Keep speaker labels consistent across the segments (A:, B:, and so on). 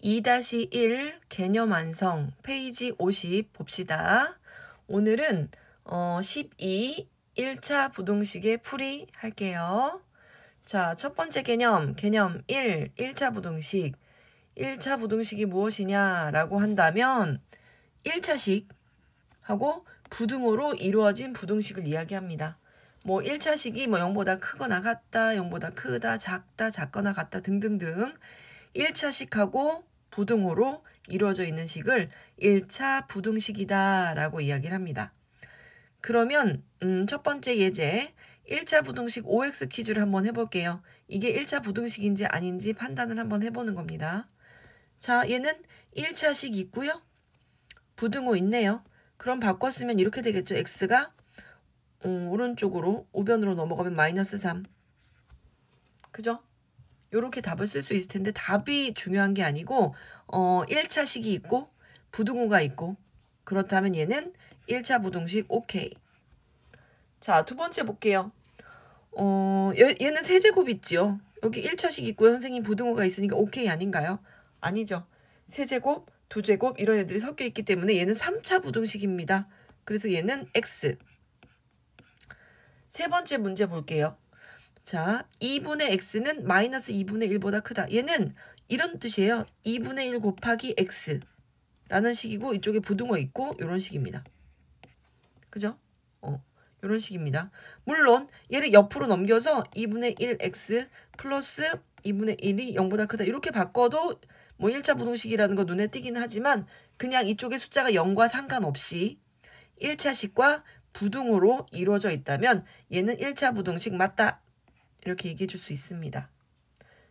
A: 2-1 개념 완성 페이지 50 봅시다. 오늘은 12 1차 부동식의 풀이 할게요. 자, 첫 번째 개념 1, 1차 부동식. 1차 부동식이 무엇이냐라고 한다면 1차식 하고 부등호로 이루어진 부동식을 이야기합니다. 뭐 1차식이 뭐 0보다 크거나 같다, 0보다 크다, 작다, 작거나 같다 등등등 1차식하고 부등호로 이루어져 있는 식을 1차 부등식이다 라고 이야기를 합니다. 그러면 첫 번째 예제 1차 부등식 OX 퀴즈를 한번 해볼게요. 이게 1차 부등식인지 아닌지 판단을 한번 해보는 겁니다. 자, 얘는 1차식 있고요. 부등호 있네요. 그럼 바꿨으면 이렇게 되겠죠. X가 오른쪽으로 우변으로 넘어가면 마이너스 3. 그죠? 요렇게 답을 쓸 수 있을 텐데 답이 중요한 게 아니고 1차식이 있고 부등호가 있고 그렇다면 얘는 1차 부등식 오케이. 자, 두 번째 볼게요. 얘는 세제곱 있지요. 여기 1차식 있고요. 선생님 부등호가 있으니까 오케이 아닌가요? 아니죠. 세제곱, 두제곱 이런 애들이 섞여 있기 때문에 얘는 3차 부등식입니다. 그래서 얘는 X. 세 번째 문제 볼게요. 자, 2분의 x는 마이너스 2분의 1보다 크다. 얘는 이런 뜻이에요. 2분의 1 곱하기 x 라는 식이고 이쪽에 부등호 있고 이런 식입니다. 그죠? 이런 식입니다. 물론 얘를 옆으로 넘겨서 2분의 1x 플러스 2분의 1이 0보다 크다. 이렇게 바꿔도 뭐 1차 부등식이라는 거 눈에 띄기는 하지만 그냥 이쪽에 숫자가 0과 상관없이 1차식과 부등호로 이루어져 있다면 얘는 1차 부등식 맞다. 이렇게 얘기해 줄 수 있습니다.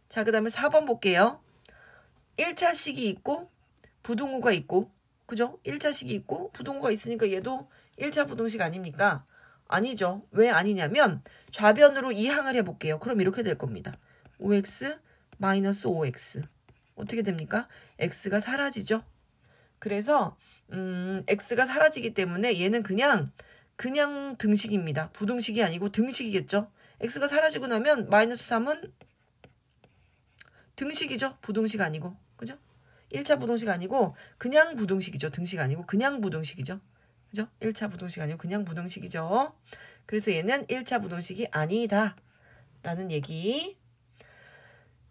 A: 자, 그 다음에 4번 볼게요. 1차식이 있고 부등호가 있고 그죠? 1차식이 있고 부등호가 있으니까 얘도 1차 부등식 아닙니까? 아니죠. 왜 아니냐면 좌변으로 이항을 해볼게요. 그럼 이렇게 될 겁니다. 5x 마이너스 5x 어떻게 됩니까? x가 사라지죠. 그래서 x가 사라지기 때문에 얘는 그냥 등식입니다. 부등식이 아니고 등식이겠죠. x가 사라지고 나면 마이너스 3은 등식이죠. 부등식 아니고. 그죠? 1차 부등식 아니고 그냥 부등식이죠. 등식 아니고 그냥 부등식이죠. 그죠? 1차 부등식 아니고 그냥 부등식이죠. 그래서 얘는 1차 부등식이 아니다. 라는 얘기.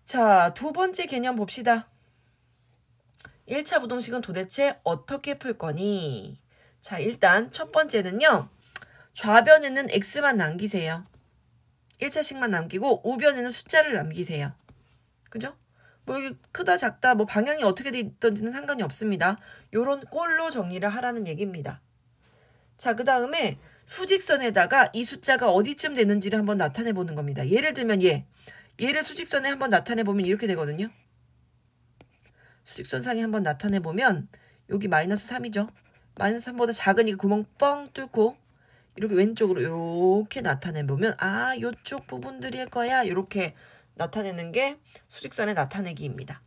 A: 자, 두 번째 개념 봅시다. 1차 부등식은 도대체 어떻게 풀 거니? 자, 일단 첫 번째는요. 좌변에는 x만 남기세요. 1차식만 남기고 우변에는 숫자를 남기세요. 그죠? 뭐 여기 크다 작다 뭐 방향이 어떻게 돼 있던지는 상관이 없습니다. 요런 꼴로 정리를 하라는 얘기입니다. 자, 그 다음에 수직선에다가 이 숫자가 어디쯤 되는지를 한번 나타내 보는 겁니다. 예를 들면 얘를 수직선에 한번 나타내 보면 이렇게 되거든요. 수직선상에 한번 나타내 보면 여기 마이너스 3이죠. 마이너스 3보다 작으니까 구멍 뻥 뚫고 이렇게 왼쪽으로 이렇게 나타내보면 아, 요쪽 부분들일 거야. 이렇게 나타내는 게 수직선의 나타내기입니다.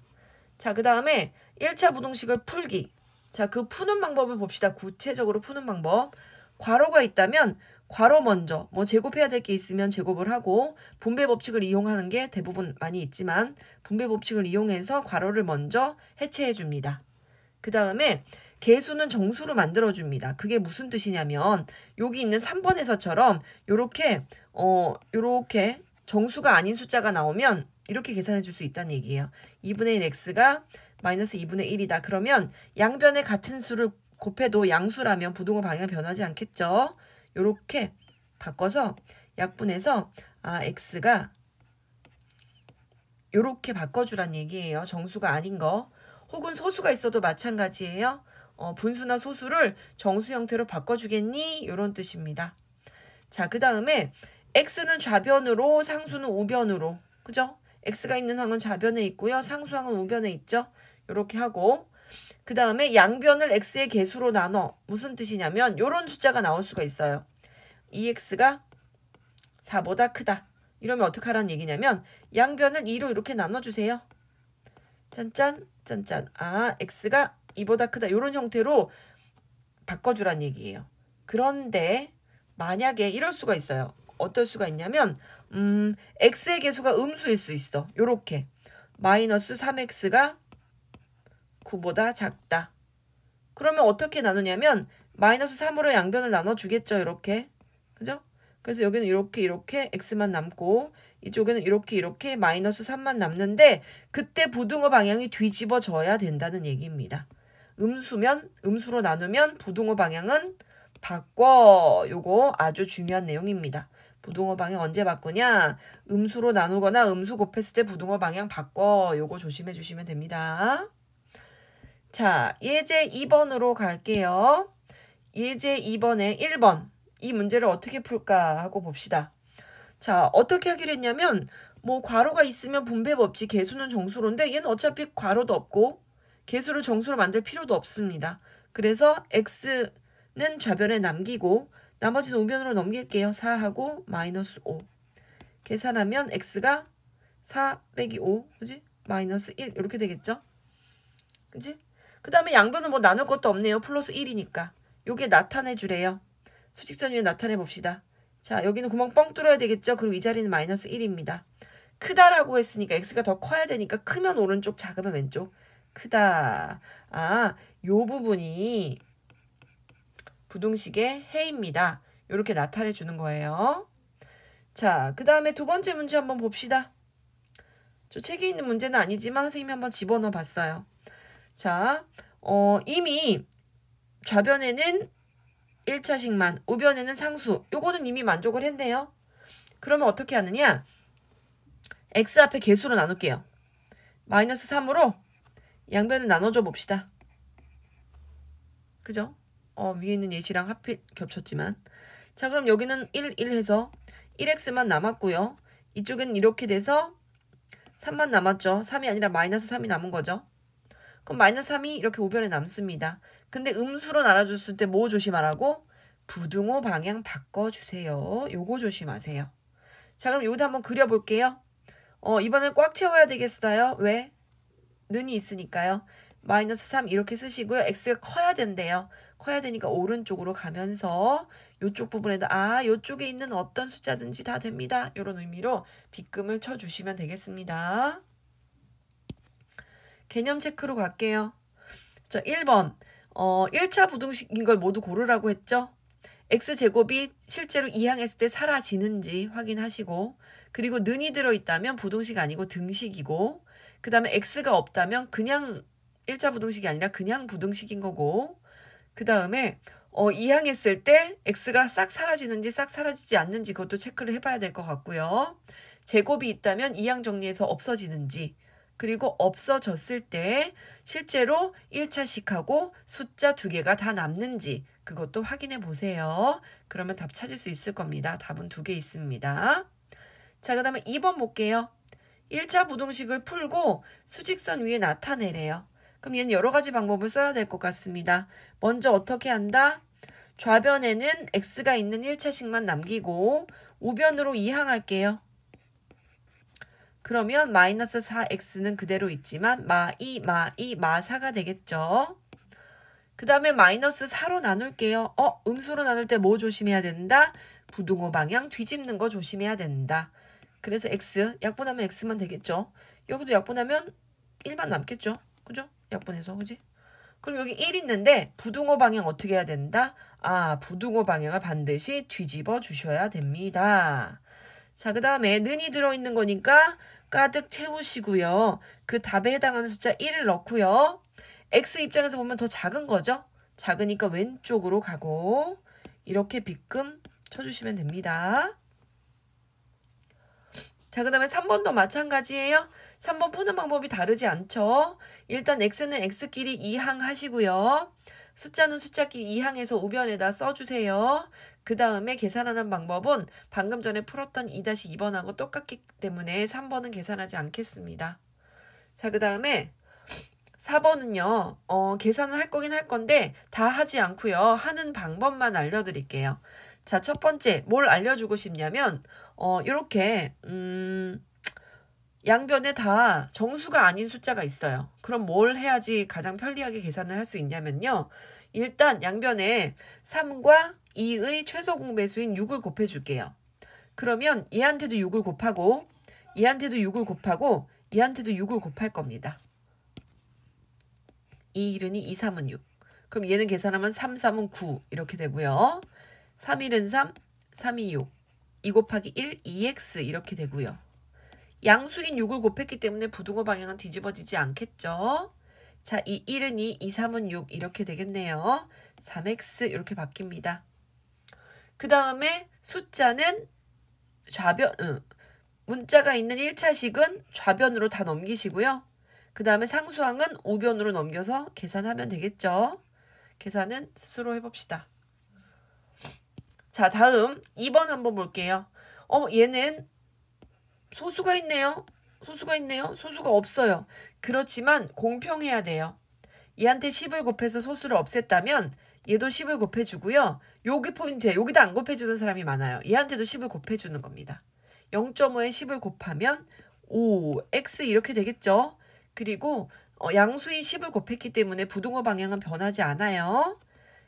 A: 자, 그 다음에 1차 부등식을 풀기. 자, 그 푸는 방법을 봅시다. 구체적으로 푸는 방법. 괄호가 있다면 괄호 먼저 뭐 제곱해야 될 게 있으면 제곱을 하고 분배 법칙을 이용하는 게 대부분 많이 있지만 분배 법칙을 이용해서 괄호를 먼저 해체해 줍니다. 그 다음에 개수는 정수로 만들어줍니다. 그게 무슨 뜻이냐면 여기 있는 3번에서처럼 요렇게 정수가 아닌 숫자가 나오면 이렇게 계산해 줄 수 있다는 얘기예요. 2분의 1x가 마이너스 2분의 1이다. 그러면 양변에 같은 수를 곱해도 양수라면 부등호 방향이 변하지 않겠죠. 요렇게 바꿔서 약분해서 x가 요렇게 바꿔주란 얘기예요. 정수가 아닌 거. 혹은 소수가 있어도 마찬가지예요. 분수나 소수를 정수 형태로 바꿔주겠니? 이런 뜻입니다. 자, 그 다음에 x는 좌변으로 상수는 우변으로. 그죠? x가 있는 항은 좌변에 있고요. 상수항은 우변에 있죠. 이렇게 하고 그 다음에 양변을 x의 개수로 나눠. 무슨 뜻이냐면 이런 숫자가 나올 수가 있어요. 2x가 4보다 크다. 이러면 어떻게 하라는 얘기냐면 양변을 2로 이렇게 나눠주세요. 짠짠 짠짠. x가 2보다 크다. 이런 형태로 바꿔주란 얘기예요. 그런데 만약에 이럴 수가 있어요. 어떨 수가 있냐면 x의 개수가 음수일 수 있어. 요렇게 마이너스 3x가 9보다 작다. 그러면 어떻게 나누냐면 마이너스 3으로 양변을 나눠주겠죠. 이렇게. 그죠? 그래서 여기는 이렇게 x만 남고 이쪽에는 이렇게 마이너스 3만 남는데 그때 부등호 방향이 뒤집어져야 된다는 얘기입니다. 음수면 음수로 나누면 부등호 방향은 바꿔. 요거 아주 중요한 내용입니다. 부등호 방향 언제 바꾸냐? 음수로 나누거나 음수 곱했을 때 부등호 방향 바꿔. 요거 조심해 주시면 됩니다. 자, 예제 2번으로 갈게요. 예제 2번에 1번. 이 문제를 어떻게 풀까 하고 봅시다. 자, 어떻게 하기로 했냐면 뭐 괄호가 있으면 분배 법칙, 개수는 정수로인데 얘는 어차피 괄호도 없고 개수를 정수로 만들 필요도 없습니다. 그래서 x는 좌변에 남기고 나머지는 우변으로 넘길게요. 4하고 마이너스 5. 계산하면 x가 4 빼기 5, 그지? 마이너스 1 이렇게 되겠죠? 그지? 그 다음에 양변은 뭐 나눌 것도 없네요. 플러스 1이니까. 요게 나타내 주래요. 수직선 위에 나타내 봅시다. 자, 여기는 구멍 뻥 뚫어야 되겠죠? 그리고 이 자리는 마이너스 1입니다. 크다라고 했으니까 x가 더 커야 되니까 크면 오른쪽, 작으면 왼쪽. 크다. 아, 요 부분이 부등식의 해입니다. 이렇게 나타내 주는 거예요. 자, 그 다음에 두 번째 문제 한번 봅시다. 저 책에 있는 문제는 아니지만 선생님이 한번 집어넣어 봤어요. 자, 이미 좌변에는 1차식만, 우변에는 상수. 요거는 이미 만족을 했네요. 그러면 어떻게 하느냐? x 앞에 개수로 나눌게요. 마이너스 3으로 양변을 나눠줘 봅시다. 그죠? 위에 있는 예시랑 하필 겹쳤지만. 자, 그럼 여기는 1 해서 1x만 남았고요. 이쪽은 이렇게 돼서 3만 남았죠. 3이 아니라 마이너스 3이 남은 거죠. 그럼 마이너스 3이 이렇게 우변에 남습니다. 근데 음수로 나눠줬을 때 뭐 조심하라고? 부등호 방향 바꿔주세요. 요거 조심하세요. 자, 그럼 여기다 한번 그려볼게요. 이번엔 꽉 채워야 되겠어요. 왜? 는이 있으니까요. 마이너스 3 이렇게 쓰시고요. x가 커야 된대요. 커야 되니까 오른쪽으로 가면서 요쪽 부분에다 요쪽에 있는 어떤 숫자든지 다 됩니다. 이런 의미로 빗금을 쳐주시면 되겠습니다. 개념 체크로 갈게요. 자, 1번. 1차 부등식인 걸 모두 고르라고 했죠. x제곱이 실제로 이항했을 때 사라지는지 확인하시고, 그리고 는이 들어있다면 부등식 아니고 등식이고, 그 다음에 x가 없다면 그냥 1차 부등식이 아니라 그냥 부등식인 거고, 그 다음에 이항했을 때 x가 싹 사라지는지 싹 사라지지 않는지 그것도 체크를 해봐야 될 것 같고요. 제곱이 있다면 이항 정리해서 없어지는지, 그리고 없어졌을 때 실제로 1차식하고 숫자 2개가 다 남는지 그것도 확인해 보세요. 그러면 답 찾을 수 있을 겁니다. 답은 2개 있습니다. 자, 그 다음에 2번 볼게요. 1차 부등식을 풀고 수직선 위에 나타내래요. 그럼 얘는 여러 가지 방법을 써야 될 것 같습니다. 먼저 어떻게 한다? 좌변에는 x가 있는 1차식만 남기고 우변으로 이항할게요. 그러면 마이너스 4x는 그대로 있지만 마4가 되겠죠. 그 다음에 마이너스 4로 나눌게요. 음수로 나눌 때 뭐 조심해야 된다? 부등호 방향 뒤집는 거 조심해야 된다. 그래서 x, 약분하면 x만 되겠죠. 여기도 약분하면 1만 남겠죠. 그죠? 약분해서, 그지? 그럼 여기 1 있는데 부등호 방향 어떻게 해야 된다? 부등호 방향을 반드시 뒤집어 주셔야 됩니다. 자, 그 다음에 는이 들어있는 거니까 가득 채우시고요. 그 답에 해당하는 숫자 1을 넣고요. x 입장에서 보면 더 작은 거죠. 작으니까 왼쪽으로 가고 이렇게 빗금 쳐주시면 됩니다. 자, 그 다음에 3번도 마찬가지예요. 3번 푸는 방법이 다르지 않죠. 일단 x는 x끼리 이항하시고요. 숫자는 숫자끼리 이항해서 우변에다 써주세요. 그 다음에 계산하는 방법은 방금 전에 풀었던 2-2번하고 똑같기 때문에 3번은 계산하지 않겠습니다. 자, 그 다음에 4번은요. 계산을 할 거긴 할 건데 다 하지 않고요. 하는 방법만 알려드릴게요. 자, 첫 번째 뭘 알려주고 싶냐면 이렇게 양변에 다 정수가 아닌 숫자가 있어요. 그럼 뭘 해야지 가장 편리하게 계산을 할 수 있냐면요. 일단 양변에 3과 2의 최소 공배수인 6을 곱해줄게요. 그러면 얘한테도 6을 곱하고 얘한테도 6을 곱하고 얘한테도 6을 곱할 겁니다. 2, 1은 2, 2, 3은 6. 그럼 얘는 계산하면 3, 3은 9 이렇게 되고요. 3, 1은 3, 3, 2, 6. 2 곱하기 1, 2x 이렇게 되고요. 양수인 6을 곱했기 때문에 부등호 방향은 뒤집어지지 않겠죠. 자, 2, 1은 2, 2, 3은 6 이렇게 되겠네요. 3x 이렇게 바뀝니다. 그 다음에 숫자는 문자가 있는 1차식은 좌변으로 다 넘기시고요. 그 다음에 상수항은 우변으로 넘겨서 계산하면 되겠죠. 계산은 스스로 해봅시다. 자, 다음 2번 한번 볼게요. 얘는 소수가 있네요. 소수가 없어요. 그렇지만 공평해야 돼요. 얘한테 10을 곱해서 소수를 없앴다면 얘도 10을 곱해주고요. 여기 포인트에 여기다 안 곱해주는 사람이 많아요. 얘한테도 10을 곱해주는 겁니다. 0.5에 10을 곱하면 5, x 이렇게 되겠죠. 그리고 양수인 10을 곱했기 때문에 부등호 방향은 변하지 않아요.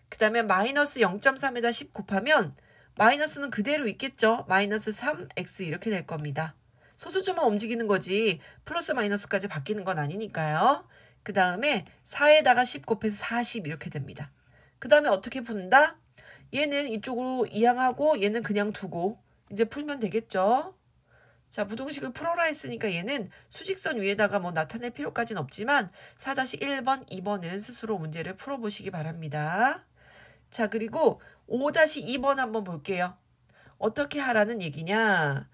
A: 그 다음에 마이너스 0.3에다 10 곱하면 마이너스는 그대로 있겠죠. 마이너스 3x 이렇게 될 겁니다. 소수점만 움직이는 거지 플러스 마이너스까지 바뀌는 건 아니니까요. 그 다음에 4에다가 10 곱해서 40 이렇게 됩니다. 그 다음에 어떻게 푼다? 얘는 이쪽으로 이항하고 얘는 그냥 두고 이제 풀면 되겠죠. 자, 부등식을 풀어라 했으니까 얘는 수직선 위에다가 뭐 나타낼 필요까지는 없지만 4-1번, 2번은 스스로 문제를 풀어보시기 바랍니다. 자, 그리고 5-2번 한번 볼게요. 어떻게 하라는 얘기냐?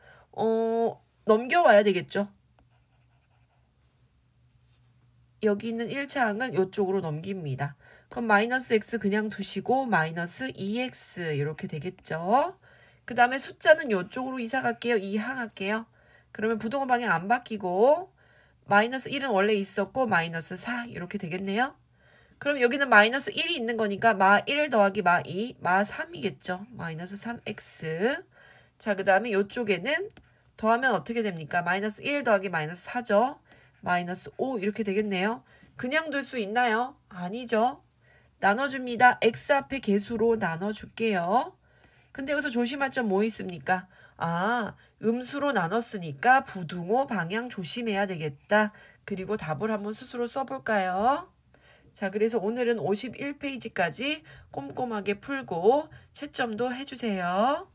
A: 넘겨와야 되겠죠. 여기 있는 1차항은 이쪽으로 넘깁니다. 그럼 마이너스 x 그냥 두시고 마이너스 2x 이렇게 되겠죠. 그 다음에 숫자는 이쪽으로 이사 갈게요. 이항할게요. 그러면 부등호 방향 안 바뀌고 마이너스 1은 원래 있었고 마이너스 4 이렇게 되겠네요. 그럼 여기는 마이너스 1이 있는 거니까 마 1 더하기 마 2, 마 3이겠죠. 마이너스 3x. 자, 그 다음에 이쪽에는 더하면 어떻게 됩니까? 마이너스 1 더하기 마이너스 4죠. 마이너스 5 이렇게 되겠네요. 그냥 둘 수 있나요? 아니죠. 나눠줍니다. x 앞에 개수로 나눠줄게요. 근데 여기서 조심할 점 뭐 있습니까? 음수로 나눴으니까 부등호 방향 조심해야 되겠다. 그리고 답을 한번 스스로 써볼까요? 자, 그래서 오늘은 51페이지까지 꼼꼼하게 풀고 채점도 해주세요.